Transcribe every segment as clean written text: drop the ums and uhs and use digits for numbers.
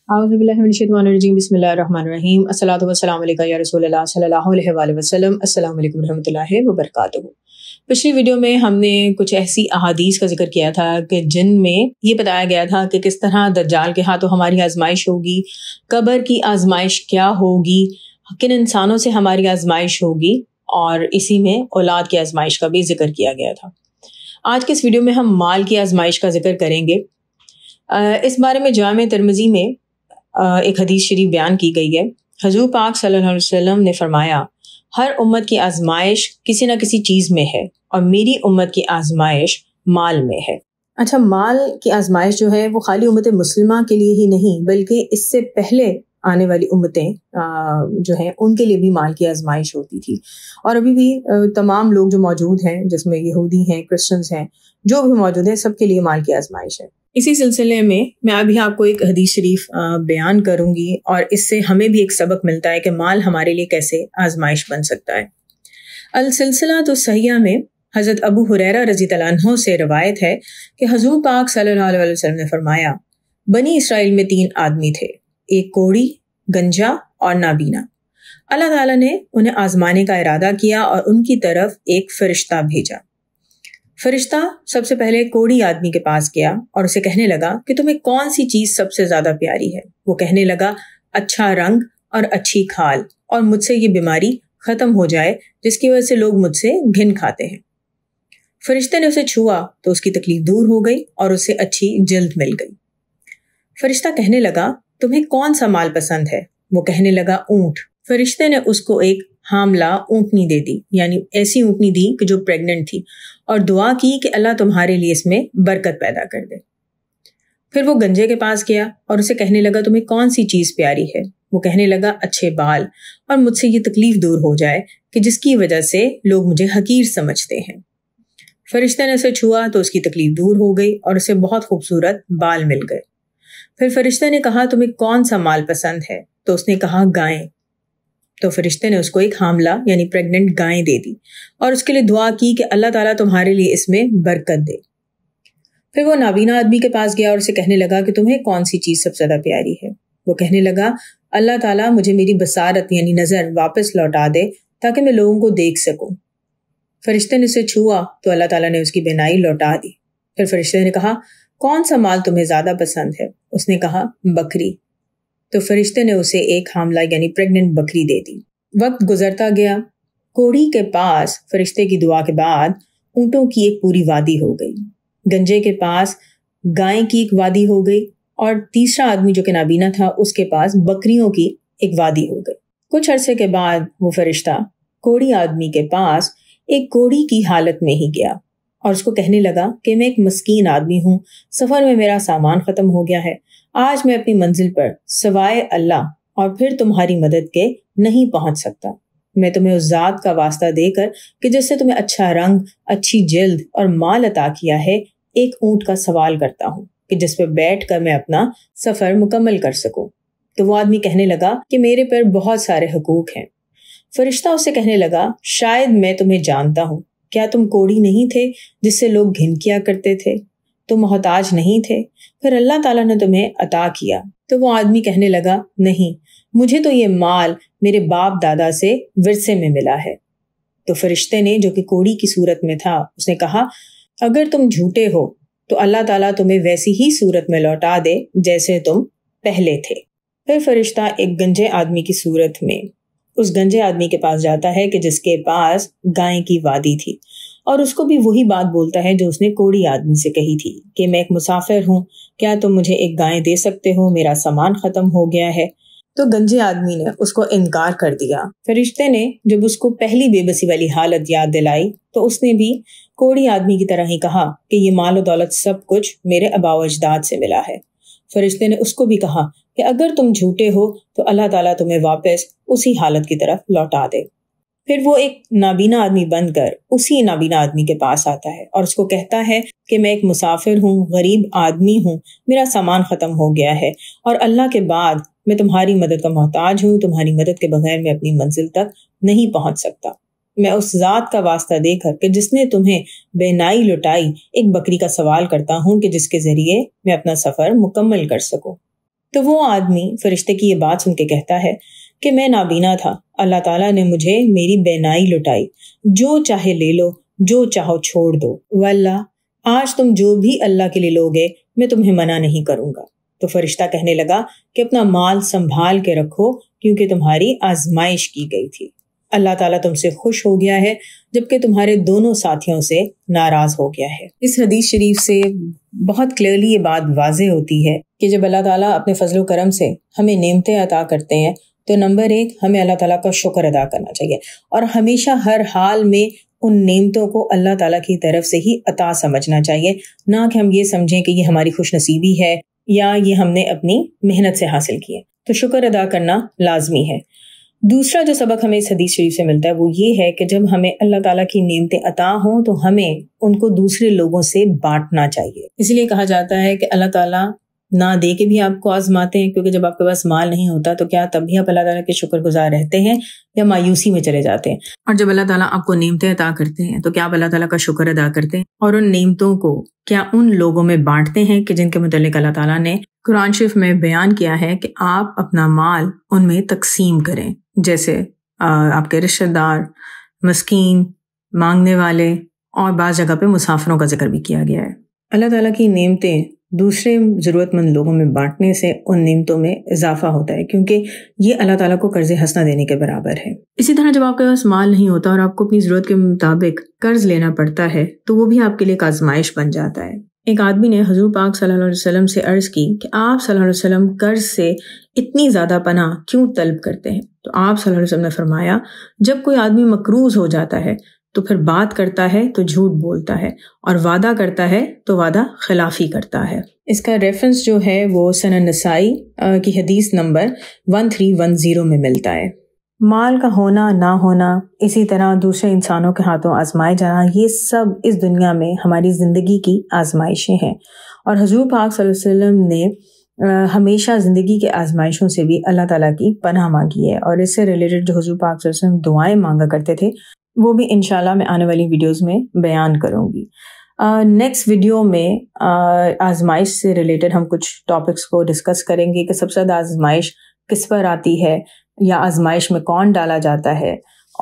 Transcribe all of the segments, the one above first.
औज़ुबिल्लाहिमिनश्शैतानिर्रजीम बिस्मिल्लाहिर्रहमानिर्रहीम अस्सलातु वस्सलामु अलैका या रसूलल्लाह सल्लल्लाहु अलैहि वसल्लम अस्सलामु अलैकुम रहमतुल्लाहि व बरकातुहू। पिछली वीडियो में हमने कुछ ऐसी अहादीस का जिक्र किया था कि जिनमें ये बताया गया था कि किस तरह दज्जाल के हाथों हमारी आजमाइश होगी, कब्र की आजमाइश क्या होगी, किन इंसानों से हमारी आजमाइश होगी, और इसी में औलाद की आजमाइश का भी जिक्र किया गया था। आज के इस वीडियो में हम माल की आजमाइश का जिक्र करेंगे। इस बारे में जामे तिरमिज़ी में एक हदीस शरीफ बयान की गई है। हुज़ूर पाक सल्लल्लाहु अलैहि वसल्लम ने फरमाया, हर उम्मत की आजमाइश किसी न किसी चीज़ में है और मेरी उम्मत की आजमाइश माल में है। अच्छा, माल की आजमाइश जो है वो खाली उम्मत मुस्लिमा के लिए ही नहीं बल्कि इससे पहले आने वाली उम्मतें जो हैं उनके लिए भी माल की आजमाइश होती थी, और अभी भी तमाम लोग जो मौजूद हैं, जिसमें यहूदी हैं, क्रिश्चियंस हैं, जो भी मौजूद हैं, सबके लिए माल की आजमाइश है। इसी सिलसिले में मैं अभी आपको एक हदीस शरीफ बयान करूंगी और इससे हमें भी एक सबक मिलता है कि माल हमारे लिए कैसे आजमाइश बन सकता है। अल सिलसिला तो सहिया में हज़रत अबू हुरैरा रज़ी अल्लाह अन्हु से रवायत है कि हुज़ूर पाक सल्लल्लाहु अलैहि वसल्लम ने फरमाया, बनी इसराइल में 3 आदमी थे, एक कोढ़ी, गंजा और नाबीना। अल्लाह ताला ने उन्हें आजमाने का इरादा किया और उनकी तरफ एक फरिश्ता भेजा। फरिश्ता सबसे पहले कोढ़ी आदमी के पास गया और उसे कहने लगा कि तुम्हें कौन सी चीज सबसे ज्यादा प्यारी है। वो कहने लगा, अच्छा रंग और अच्छी खाल, और मुझसे ये बीमारी खत्म हो जाए जिसकी वजह से लोग मुझसे घिन खाते हैं। फरिश्ते ने उसे छुआ तो उसकी तकलीफ दूर हो गई और उसे अच्छी जल्द मिल गई। फरिश्ता कहने लगा, तुम्हें कौन सा माल पसंद है। वो कहने लगा, ऊंट। फरिश्ते ने उसको एक हामला ऊंटनी दे दी, यानी ऐसी ऊंटनी दी कि जो प्रेग्नेंट थी, और दुआ की कि अल्लाह तुम्हारे लिए इसमें बरकत पैदा कर दे। फिर वो गंजे के पास गया और उसे कहने लगा, तुम्हें कौन सी चीज प्यारी है। वो कहने लगा, अच्छे बाल, और मुझसे ये तकलीफ दूर हो जाए कि जिसकी वजह से लोग मुझे हकीर समझते हैं। फरिश्ते ने उसे छुआ तो उसकी तकलीफ दूर हो गई और उसे बहुत खूबसूरत बाल मिल गए। फिर फरिश्ते ने कहा, तुम्हें कौन सा माल पसंद है। तो उसने कहा, गायें। तो फरिश्ते ने उसको एक हामला यानी प्रेग्नेंट गाय दे दी और उसके लिए दुआ की कि अल्लाह ताला तुम्हारे लिए इसमें बरकत दे। फिर वो नाबीना आदमी के पास गया और उसे कहने लगा कि तुम्हें कौन सी चीज सबसे ज्यादा प्यारी है। वो कहने लगा, अल्लाह ताला मुझे मेरी बसारत यानी नजर वापस लौटा दे ताकि मैं लोगों को देख सकूं। फरिश्ते ने उसे छुआ तो अल्लाह ताला ने उसकी बीनाई लौटा दी। फिर फरिश्ते ने कहा, कौन सा माल तुम्हें ज्यादा पसंद है। उसने कहा, बकरी। तो फरिश्ते ने उसे एक हामला यानी प्रेग्नेंट बकरी दे दी। वक्त गुजरता गया। कोढ़ी के पास फरिश्ते की दुआ के बाद ऊंटों की एक पूरी वादी हो गई, गंजे के पास गाय की एक वादी हो गई, और तीसरा आदमी जो कि नाबीना था उसके पास बकरियों की एक वादी हो गई। कुछ अरसे के बाद वो फरिश्ता कोढ़ी आदमी के पास एक कोढ़ी की हालत में ही गया और उसको कहने लगा कि मैं एक मस्कीन आदमी हूँ, सफर में मेरा सामान खत्म हो गया है, आज मैं अपनी मंजिल पर सवाए अल्लाह और फिर तुम्हारी मदद के नहीं पहुंच सकता। मैं तुम्हें उस जात का वास्ता देकर कि जिससे तुम्हें अच्छा रंग, अच्छी जल्द और माल अता किया है, एक ऊंट का सवाल करता हूँ कि जिस पर बैठ कर मैं अपना सफर मुकम्मल कर सकूं। तो वो आदमी कहने लगा कि मेरे पर बहुत सारे हुकूक हैं। फरिश्ता उससे कहने लगा, शायद मैं तुम्हें जानता हूँ, क्या तुम कोढ़ी नहीं थे जिससे लोग घिन किया करते थे, तुम मोहताज नहीं थे, फिर अल्लाह ताला ने तुम्हें अता किया। तो वो आदमी कहने लगा, नहीं, मुझे तो ये माल मेरे बाप दादा से विरसे में मिला है। तो फरिश्ते ने, जो कि कोढ़ी की सूरत में था, उसने कहा, अगर तुम झूठे हो तो अल्लाह ताला तुम्हें वैसी ही सूरत में लौटा दे जैसे तुम पहले थे। फिर फरिश्ता एक गंजे आदमी की सूरत में उस गंजे आदमी के पास जाता है कि जिसके पास गाय की वादी थी, और उसको भी वही बात बोलता है जो उसने कोढ़ी आदमी से कही थी कि मैं एक मुसाफिर हूँ, क्या तुम मुझे एक गाय दे सकते हो, मेरा सामान खत्म हो गया है। तो गंजे आदमी ने उसको इनकार कर दिया। फरिश्ते ने जब उसको पहली बेबसी वाली हालत याद दिलाई तो उसने भी कोढ़ी आदमी की तरह ही कहा कि ये माल और दौलत सब कुछ मेरे आबा व अजदाद से मिला है। फरिश्ते ने उसको भी कहा कि अगर तुम झूठे हो तो अल्लाह ताला तुम्हें वापस उसी हालत की तरफ लौटा दे। फिर वो एक नाबीना आदमी बनकर उसी नाबीना आदमी के पास आता है और उसको कहता है कि मैं एक मुसाफिर हूँ, गरीब आदमी हूँ, मेरा सामान खत्म हो गया है और अल्लाह के बाद मैं तुम्हारी मदद का मोहताज हूँ, तुम्हारी मदद के बगैर मैं अपनी मंजिल तक नहीं पहुंच सकता। मैं उस जात का वास्ता देकर कि जिसने तुम्हें बेनाई लुटाई एक बकरी का सवाल करता हूँ कि जिसके जरिए मैं अपना सफर मुकम्मल कर सकूं। تو وہ آدمی فرشتے کی یہ بات سن کے کہتا ہے کہ میں نابینا تھا، اللہ تعالیٰ نے مجھے میری بینائی لٹائی، جو چاہے لے لو، جو چاہو چھوڑ دو، واللہ آج تم جو بھی اللہ کے لیے لوگے میں تمہیں منع نہیں کروں گا۔ تو فرشتہ کہنے لگا کہ اپنا مال سنبھال کے رکھو کیونکہ تمہاری آزمائش کی گئی تھی، اللہ تعالیٰ تم سے خوش ہو گیا ہے جبکہ تمہارے دونوں ساتھیوں سے ناراض ہو گیا ہے۔ اس حدیث شریف سے بہت کلیئرلی یہ بات واضح ہوتی ہے کہ جب اللہ تعالیٰ اپنے فضل و کرم سے ہمیں نعمتیں عطا کرتے ہیں تو نمبر 1 ہمیں اللہ تعالیٰ کا شکر ادا کرنا چاہیے، اور ہمیشہ ہر حال میں ان نعمتوں کو اللہ تعالیٰ کی طرف سے ہی عطا سمجھنا چاہیے، نہ کہ ہم یہ سمجھیں کہ یہ ہماری خوش نصیبی ہے یا یہ ہم نے اپنی محنت سے حاصل کی ہے۔ تو شکر ادا کرنا لازمی ہے۔ دوسرا جو سبق ہمیں اس حدیث شریف سے ملتا ہے وہ یہ ہے کہ جب ہمیں اللہ تعالیٰ کی نعمتیں عطا ہوں تو ہمیں ان کو دوسرے لوگوں سے بانٹنا چاہیے۔ اس لیے کہا جاتا ہے کہ اللہ تعالیٰ نہ دے کے بھی آپ کو آزماتے ہیں، کیونکہ جب آپ کے پاس مال نہیں ہوتا تو کیا تب بھی آپ اللہ تعالیٰ کے شکر گزار رہتے ہیں یا مایوسی میں چلے جاتے ہیں؟ اور جب اللہ تعالیٰ آپ کو نعمتیں عطا کرتے ہیں تو کیا آپ اللہ تعالیٰ کا شکر ادا کرتے ہیں اور ان نعمتوں کو کیا ان لوگوں میں بانٹتے ہیں کہ جن کے متعلق اللہ تعالیٰ نے قرآن شریف میں بیان کیا ہے کہ آپ اپنا مال ان میں تقسیم کریں، جیسے آپ کے رشتہ دار، مسکین، مانگنے والے، اور بعض جگہ پہ مسافروں کا ذکر بھی کیا گیا ہے۔ اللہ تعالیٰ کی نعمتیں دوسرے ضرورت مند لوگوں میں بانٹنے سے ان نعمتوں میں اضافہ ہوتا ہے، کیونکہ یہ اللہ تعالیٰ کو قرض حسنہ دینے کے برابر ہے۔ اسی طرح جب آپ کے پاس مال نہیں ہوتا اور آپ کو اپنی ضرورت کے مطابق قرض لینا پڑتا ہے تو وہ بھی آپ کے لیے ایک آزمائش بن جاتا ہے۔ ایک آدمی نے حضور پاک صلی اللہ علیہ وسلم سے عرض کی کہ آپ صلی اللہ علیہ وسلم قرض سے اتنی زیادہ پناہ کیوں طلب کرتے ہیں؟ تو آپ صلی اللہ علیہ وسلم نے فرمایا، جب کوئی آدمی مقروض ہو جاتا ہے تو پھر بات کرتا ہے تو جھوٹ بولتا ہے، اور وعدہ کرتا ہے تو وعدہ خلافی کرتا ہے۔ اس کا ریفرنس جو ہے وہ سنن نسائی کی حدیث نمبر 1310 میں ملتا ہے۔ مال کا ہونا نہ ہونا، اسی طرح دوسرے انسانوں کے ہاتھوں آزمائے جانا، یہ سب اس دنیا میں ہماری زندگی کی آزمائشیں ہیں، اور حضور پاک صلی اللہ علیہ وسلم نے ہمیشہ زندگی کے آزمائشوں سے بھی اللہ تعالیٰ کی پناہ مانگی ہے، اور اس سے ریلیٹڈ جو حضور پاک صلی اللہ علیہ وسلم دعائیں مانگا کرتے تھے وہ بھی انشاءاللہ میں آنے والی ویڈیوز میں بیان کروں گی۔ نیکسٹ ویڈیو میں آزمائش سے ریلیٹڈ ہم کچھ ٹاپکس کو ڈسکس کریں گے کہ سب سے زیادہ آزمائش کس پر آتی ہے، یا آزمائش میں کون ڈالا جاتا ہے،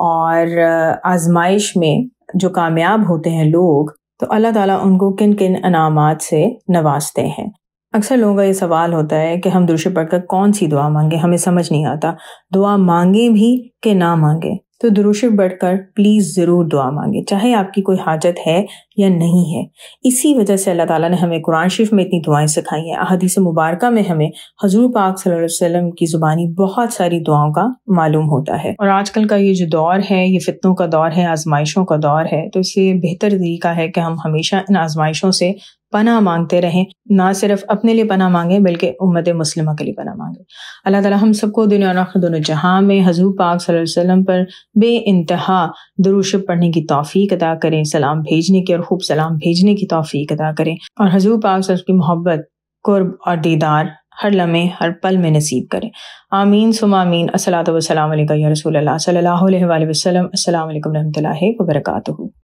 اور آزمائش میں جو کامیاب ہوتے ہیں لوگ تو اللہ تعالیٰ ان کو کن کن انعامات سے نوازتے ہیں۔ اکثر لوگوں کا یہ سوال ہوتا ہے کہ ہم درود شریف پڑھ کر کون سی دعا مانگیں، ہمیں سمجھ نہیں آتا، دعا مانگیں بھی کہ نہ مانگیں۔ تو درود شریف پڑھ کر پلیز ضرور دعا مانگیں، چاہے آپ کی کوئی حاجت ہے یا نہیں ہے۔ اسی وجہ سے اللہ تعالیٰ نے ہمیں قرآن شریف میں اتنی دعائیں سکھائی ہیں، احادیث مبارکہ میں ہمیں حضور پاک صلی اللہ علیہ وسلم کی زبانی بہت ساری دعاؤں کا معلوم ہوتا ہے۔ اور آج کل کا یہ جو دور ہے، یہ فتنوں کا دور ہے، آزمائشوں کا دور ہے، تو اس سے بہتر طریقہ ہے کہ ہم ہمیشہ ان آزمائشوں سے پناہ مانگتے رہیں، نہ صرف اپنے لیے پناہ مانگیں بلکہ امت مسلمہ کے لیے پناہ مانگیں۔ اللہ تعالیٰ ہم سب کو دنیا اور آخرت دونوں جہاں میں حضور پاک صلی اللہ علیہ وسلم پر بے انتہا درود شریف پڑھنے کی توفیق عطا کریں، سلام بھیجنے کی اور خوب سلام بھیجنے کی توفیق عطا کریں، اور حضور پاک صلی اللہ علیہ وسلم کی محبت، قرب اور دیدار ہر لمحے ہر پل میں نصیب کریں۔ آمین ثم آمین۔ الصلاۃ والسلام علیکم یا رسول اللہ صلی اللہ علیہ وآلہ وسلم۔ السلام علیکم ورحمۃ اللہ وبرکاتہ۔